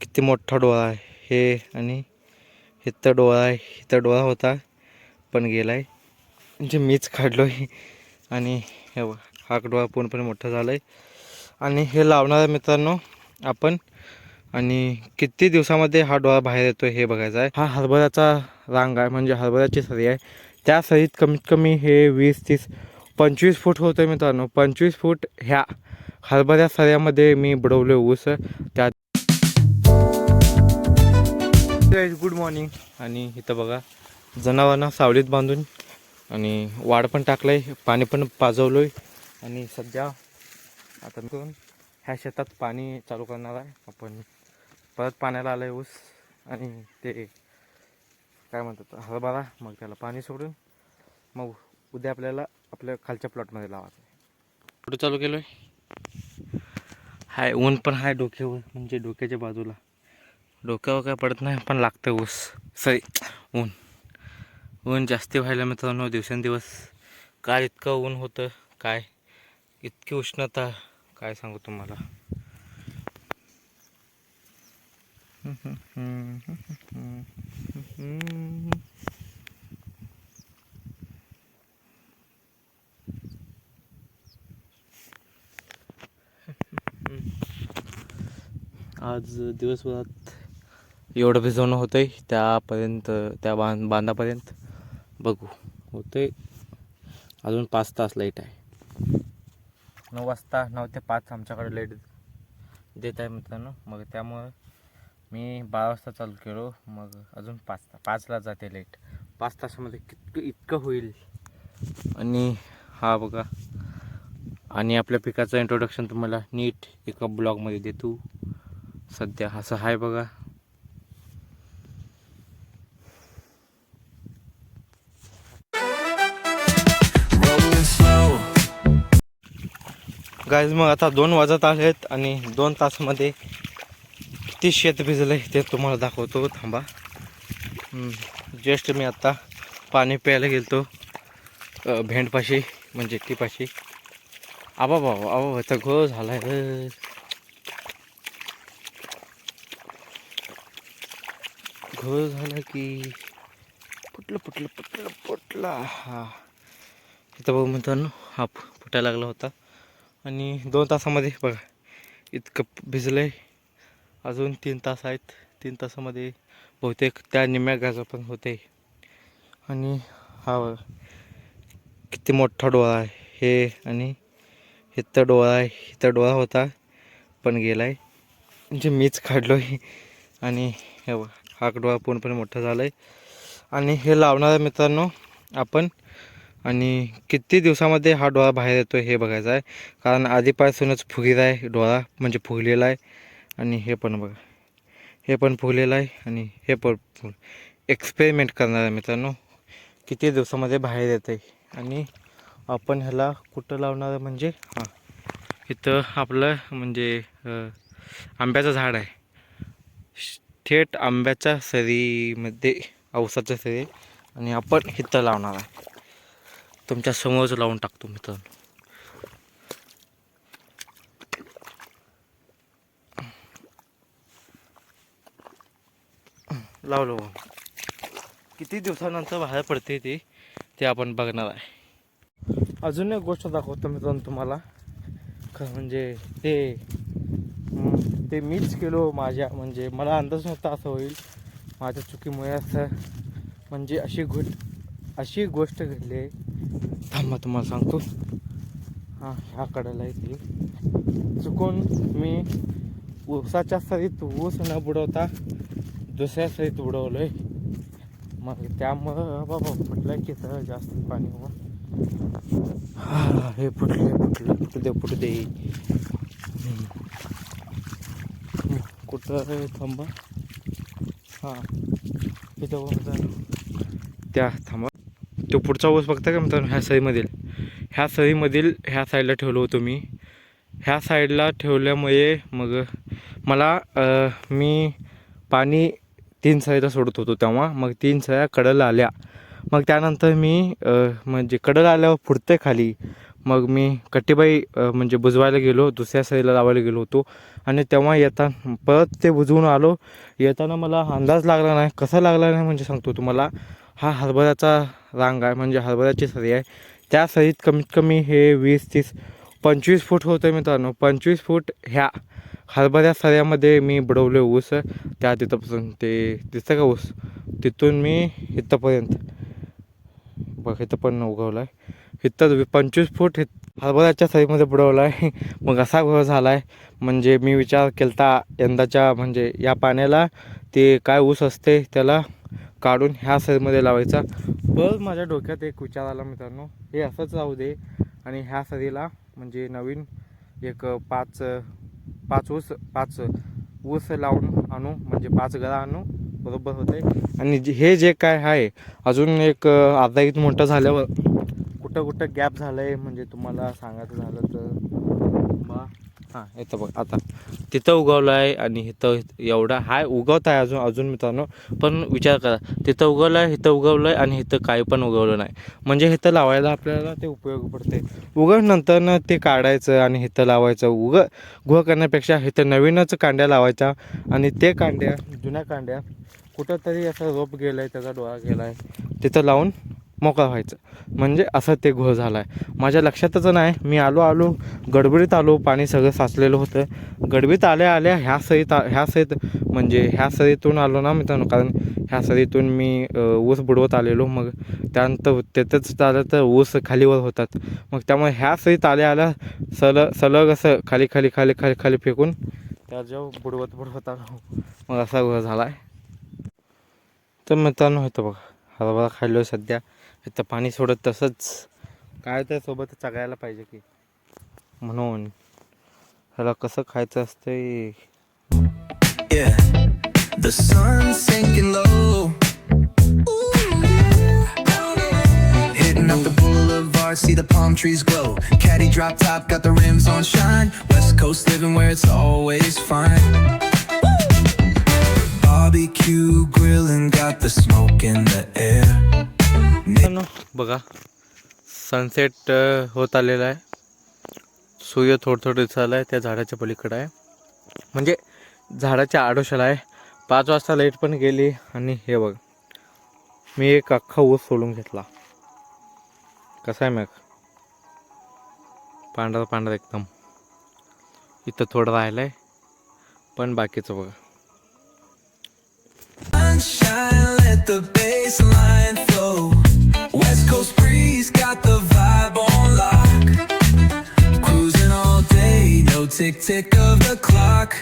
किती मोठा डोळा आहे हे, आणि इथं डोळा आहे, इथं डोळा होता पण गेलाय, म्हणजे मीच काढलो आहे. आणि हे बघ, हा डोळा पूर्णपणे मोठा झाला आहे. आणि हे लावणार मित्रांनो आपण, आणि किती दिवसामध्ये हा डोळा बाहेर येतो हे बघायचं आहे. हा हरभऱ्याचा रांग आहे, म्हणजे हरभऱ्याची सरी आहे. त्या सरीत कमीत कमी हे 20-30-25 फूट होतं मित्रांनो. 25 फूट ह्या हरभऱ्या सऱ्यामध्ये मी बुडवले ऊस. त्यात गुड मॉर्निंग. आणि इथं बघा जनावरांना सावलीत बांधून आणि वाड पण टाकलं आहे, पाणी पण पाजवलं आहे. आणि सध्या आता मी ह्या शेतात पाणी चालू करणार आहे. आपण परत पाण्याला आलं आहे ऊस, आणि ते काय म्हणतात हरभरा, मग त्याला पाणी सोडून मग उद्या आपल्याला आपल्या खालच्या प्लॉटमध्ये लावायचं आहे. कुठं चालू केलं आहे हाय, ऊन पण हाय डोक्यावर, म्हणजे डोक्याच्या बाजूला. डोक्यावर काय पडत नाही पण लागतं ऊस, सॉरी ऊन जास्ती व्हायला मित्रांनो दिवसेंदिवस. काय इतकं ऊन होतं, काय इतकी उष्णता, काय सांगू तुम्हाला. आज दिवसभरात एवढं भिजवणं होतंय, त्यापर्यंत त्या बांधापर्यंत बघू होतंय. अजून 5 तास लाईट आहे. 9 वाजता 9 ते 5 आमच्याकडे लाईट देत आहे मित्रांनो. मग त्यामुळं मी 12 वाजता चालू केलो, मग अजून 5ला जाते लाईट. 5 तासामध्ये इतकं होईल. आणि हा बघा, आणि आपल्या पिकाचं इंट्रोडक्शन तुम्हाला नीट एका ब्लॉगमध्ये देतो. सध्या असं आहे बघा. गाईज मग आता 2 वाजत आहेत, आणि 2 तासामध्ये किती शेत भिजलं आहे ते तुम्हाला दाखवतो, थांबा. जस्ट मी आता पाणी प्यायला गेलतो भेंडपाशी, म्हणजे टीपाशी. आबा बाबा आबा तर घो झाला आहे, घो झाला की फुटला. हा इथं बघू मित्रांनो, हा फुटायला लागला होता. आणि 2 तासामध्ये बघा इतकं भिजलं आहे. अजून 3 तास आहेत. 3 तासामध्ये बहुतेक त्या निम्म्या गाजा पण होते. आणि हा किती मोठा डोळा आहे हे, आणि इथं डोळा आहे, इथं डोळा होता पण गेलाय, म्हणजे मीच काढलो आहे. आणि हे बघा, हा डोळा पूर्णपणे मोठा झाला आहे. आणि हे लावणार मित्रांनो आपण, आणि किती दिवसामध्ये हा डोळा बाहेर येतो हे बघायचं आहे. कारण आधीपासूनच फुगीर आहे डोळा, म्हणजे फुगलेला आहे. आणि हे पण बघा, हे पण फुगलेलं आहे, आणि हे पण एक्सपेरिमेंट करणार आहे मित्रांनो, किती दिवसामध्ये बाहेर येते. आणि आपण ह्याला कुठं लावणार आहे, म्हणजे हां इथं आपलं म्हणजे आंब्याचं झाड आहे. थेट आंब्याच्या सरीमध्ये औसाच्या सरी, आणि आपण इथं लावणार आहे. तुमच्या समोरच लावून टाकतो मित्रांनो. लावलो, किती दिवसानंतर बाहेर पडते ते आपण बघणार आहे. अजून एक गोष्ट दाखवतो मित्रांनो तुम्हाला, म्हणजे ते मीच केलो माझ्या, म्हणजे मला अंदाज नव्हता असं होईल. माझ्या चुकीमुळे असं, म्हणजे अशी गोष्ट घडली आहे. थांबा तुम्हाला सांगतो. हां ह्या कडेला आहे ती, चुकून मी ऊसाच्या सरीत ऊस न बुडवता दुसऱ्या सरीत बुडवलं आहे. मग त्यामुळं बाबा फुटलं की सर जास्त पाणी हवं. हा हे फुटू दे कुठं थांबा. हां इथं त्या थांबा, तो पुढचा ऊस बघता का मित्रांनो, ह्या सईमधील ह्या साईडला ठेवलं होतं मी. ह्या साईडला ठेवल्यामुळे मग मला मी पाणी 3 सळीला सोडत होतो तेव्हा, मग 3 सळ्या कडेला आल्या. मग त्यानंतर मी म्हणजे कडेला आल्यावर फुटते खाली, मग मी कट्टीबाई म्हणजे बुजवायला गेलो, दुसऱ्या सरीला लावायला गेलो होतो. आणि तेव्हा येताना परत ते बुजवून आलो. येताना मला अंदाज लागला नाही. कसा लागला नाही म्हणजे सांगतो तुम्हाला. हा हरभऱ्याचा रांग आहे, म्हणजे हरभऱ्याची सरी आहे. त्या सरीत कमीत कमी हे 20-30-25 फूट होतं मित्रांनो. 25 फूट ह्या हरभऱ्या सऱ्यामध्ये मी बुडवले ऊस. त्या तिथंपासून ते दिसतं का ऊस, तिथून मी इथंपर्यंत बघ, इथं पण उगवला आहे. इथं 25 फूट हरभऱ्याच्या सरीमध्ये बुडवला आहे. मग असा घोळ झाला आहे. म्हणजे मी विचार केला यंदाच्या म्हणजे या पाण्याला ते काय ऊस असते त्याला काढून ह्या सरीमध्ये लावायचा. बस माझ्या डोक्यात एक विचार आला मित्रांनो, हे असंच राहू दे आणि ह्या सरीला म्हणजे नवीन एक 5 ऊस लावून आणू, म्हणजे 5 गळा आणू, बरोबर होते. आणि हे जे काय आहे अजून एक अर्धा ईत मोठं झाल्यावर कुठं गॅप झालं आहे म्हणजे तुम्हाला सांगायचं झालं तर बा हां येतं बघ आता तिथं उगवलं आहे. आणि इथं एवढा हाय उगवत आहे अजून मित्रांनो. पण विचार करा, तिथं उगवलं आहे, इथं उगवलं आहे आणि इथं काही पण उगवलं नाही. म्हणजे इथं लावायला आपल्याला ते उपयोग पडते. नंतरनं ते काढायचं आणि इथं लावायचं. घोळ करण्यापेक्षा इथं नवीनच कांड्या लावायच्या आणि ते कांड्या जुन्या कांड्या कुठंतरी असं रोप गेलं आहे, त्याचा डोळा गेला आहे, तिथं लावून मोकळा व्हायचं. म्हणजे असं ते घोळ झाला आहे. माझ्या लक्षातच नाही. मी आलो गडबडीत आलो, पाणी सगळं साचलेलं होतं. गडबडीत आल्या ह्या सरीत म्हणजे ह्या सरीतून आलो ना मित्रांनो, कारण ह्या सरीतून मी ऊस बुडवत आलेलो. मग त्यानंतर तिथंच आलं तर ऊस खालीवर होतात. मग त्यामुळे ह्या सरीत आल्या सलग असं खाली फेकून त्याच्यावर बुडवत आलो. मग असा घोळ झाला आहे. तर मित्रांनो इथं बघा हरभरा खाल्लो सध्या. इथं पाणी सोडत तसंच काय तर सोबत चगायला पाहिजे की, म्हणून ह्याला कसं खायचं असतंय. The sun's sinking low. Hitting up the boulevard, see the palm trees glow. Caddy drop top, got the rims on shine. West Coast living where it's always fine. Barbecue grilling, got the smoke in the air. बघा sunset होत आलेला आहे. सूर्य थोडं दिसायला आहे. त्या झाडाच्या पलीकडे आहे, म्हणजे झाडाच्या आडोशाला आहे. 5 वाजता लाईट पण गेली. आणि हे बघ मी एक अख्खा ऊस सोडून घेतला. कसा आहे मग, पांढरा एकदम. इथं थोडं राहिलं आहे, पण बाकीचं बघा. Sunshine, let the baseline flow. West Coast breeze, got the vibe on lock. Cruising all day, no tick of the clock.